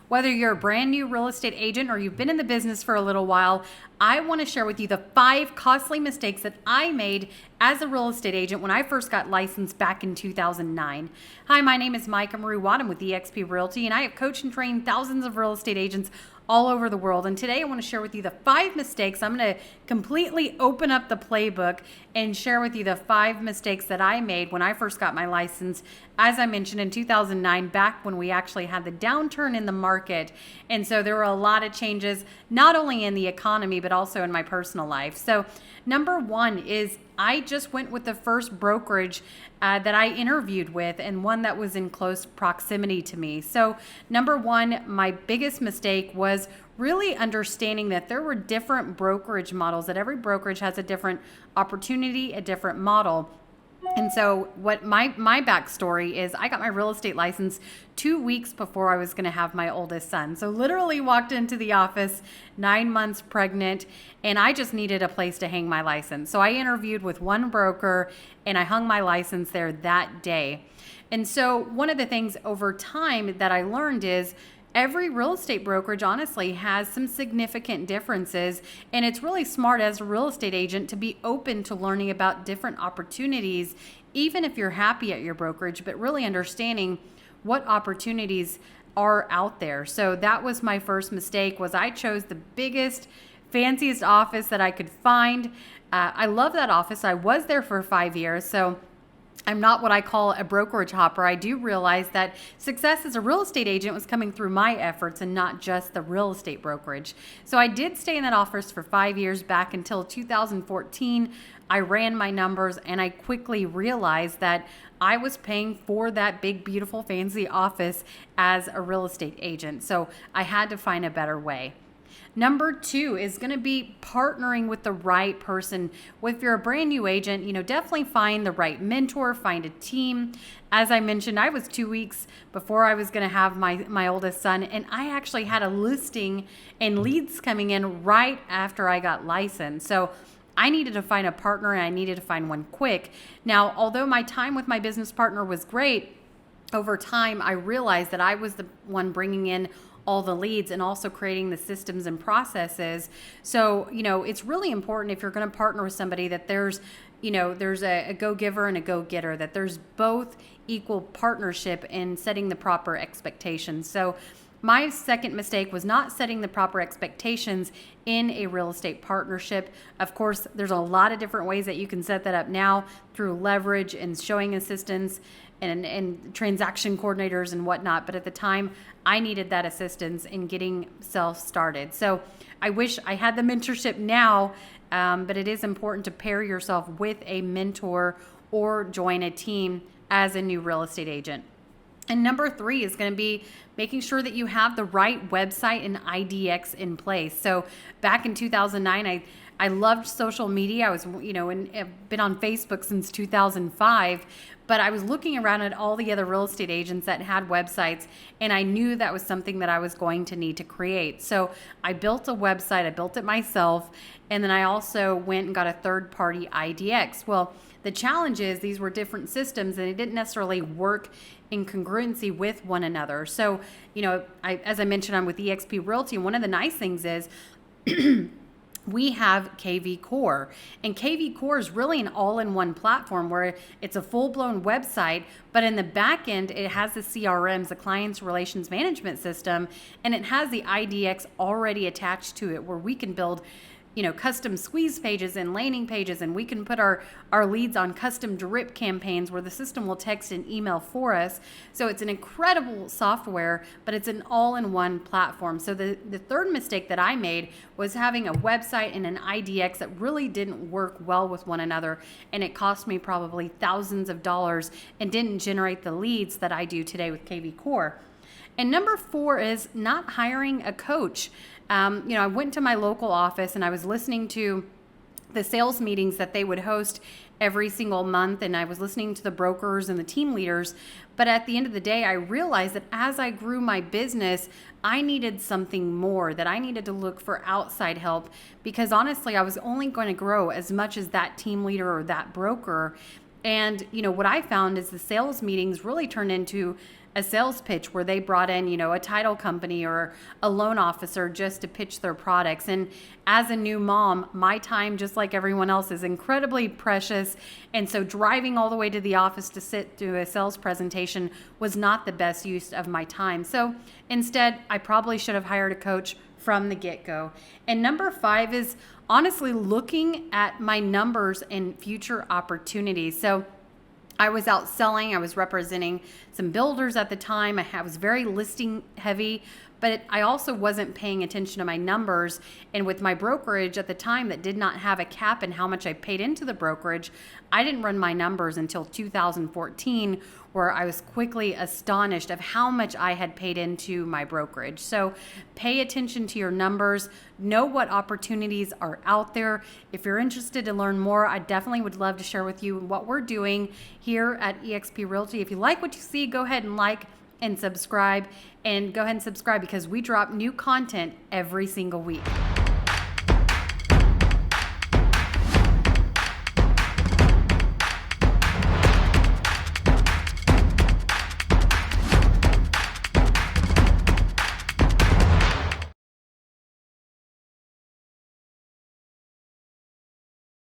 Whether you're a brand new real estate agent or you've been in the business for a little while, I want to share with you the 5 costly mistakes that I made as a real estate agent when I first got licensed back in 2009. Hi, my name is Mruwat. I'm with eXp Realty, and I have coached and trained thousands of real estate agents all over the world. And today I want to share with you the 5 mistakes. I'm going to completely open up the playbook and share with you the 5 mistakes that I made when I first got my license, as I mentioned, in 2009, back when we actually had the downturn in the market. And so there were a lot of changes, not only in the economy, but also in my personal life. So number 1 is I just went with the first brokerage that I interviewed with, and one that was in close proximity to me. So number 1, my biggest mistake was really understanding that there were different brokerage models, that every brokerage has a different opportunity, a different model. And so what my backstory is, I got my real estate license 2 weeks before I was going to have my oldest son. So literally walked into the office 9 months pregnant, and I just needed a place to hang my license. So I interviewed with one broker and I hung my license there that day. And so one of the things over time that I learned is every real estate brokerage honestly has some significant differences, and it's really smart as a real estate agent to be open to learning about different opportunities, even if you're happy at your brokerage, but really understanding what opportunities are out there. So that was my first mistake, was I chose the biggest, fanciest office that I could find. I love that office. I was there for 5 years, so I'm not what I call a brokerage hopper. I do realize that success as a real estate agent was coming through my efforts and not just the real estate brokerage. So I did stay in that office for 5 years, back until 2014. I ran my numbers and I quickly realized that I was paying for that big, beautiful, fancy office as a real estate agent. So I had to find a better way. Number 2 is going to be partnering with the right person. If you're a brand new agent, definitely find the right mentor, find a team. As I mentioned, I was 2 weeks before I was going to have my oldest son, and I actually had a listing and leads coming in right after I got licensed. So I needed to find a partner, and I needed to find one quick. Now, although my time with my business partner was great, over time I realized that I was the one bringing in all the leads and also creating the systems and processes. So, it's really important if you're going to partner with somebody that there's a go-giver and a go-getter, that there's both equal partnership in setting the proper expectations. So my second mistake was not setting the proper expectations in a real estate partnership. Of course, there's a lot of different ways that you can set that up now through leverage and showing assistance and transaction coordinators and whatnot. But at the time, I needed that assistance in getting self started. So I wish I had the mentorship now, but it is important to pair yourself with a mentor or join a team as a new real estate agent. And number 3 is going to be making sure that you have the right website and IDX in place. So back in 2009, I loved social media. I was, and I've been on Facebook since 2005, but I was looking around at all the other real estate agents that had websites, and I knew that was something that I was going to need to create. So I built a website, I built it myself, and then I also went and got a third-party IDX. Well, the challenge is these were different systems, and it didn't necessarily work in congruency with one another. So, as I mentioned, I'm with eXp Realty, and one of the nice things is we have KV Core, and KV Core is really an all-in-one platform where it's a full-blown website, but in the back end, it has the CRMs, the Clients Relations Management System, and it has the IDX already attached to it, where we can build custom squeeze pages and landing pages, and we can put our leads on custom drip campaigns where the system will text and email for us. So it's an incredible software, but it's an all-in-one platform. So the third mistake that I made was having a website and an IDX that really didn't work well with one another, and it cost me probably thousands of dollars and didn't generate the leads that I do today with KV Core. And number 4 is not hiring a coach. I went to my local office and I was listening to the sales meetings that they would host every single month, and I was listening to the brokers and the team leaders. But at the end of the day, I realized that as I grew my business, I needed something more, that I needed to look for outside help, because honestly, I was only going to grow as much as that team leader or that broker. And what I found is the sales meetings really turned into a sales pitch where they brought in, a title company or a loan officer just to pitch their products. And as a new mom, my time, just like everyone else, is incredibly precious. And so driving all the way to the office to sit through a sales presentation was not the best use of my time. So instead, I probably should have hired a coach from the get-go. And number 5 is honestly looking at my numbers and future opportunities. So I was out selling, I was representing some builders at the time. I was very listing heavy, but I also wasn't paying attention to my numbers. And with my brokerage at the time that did not have a cap in how much I paid into the brokerage, I didn't run my numbers until 2014, where I was quickly astonished of how much I had paid into my brokerage. So pay attention to your numbers, know what opportunities are out there. If you're interested to learn more, I definitely would love to share with you what we're doing here at eXp Realty. If you like what you see, go ahead and like and subscribe, and go ahead and subscribe because we drop new content every single week.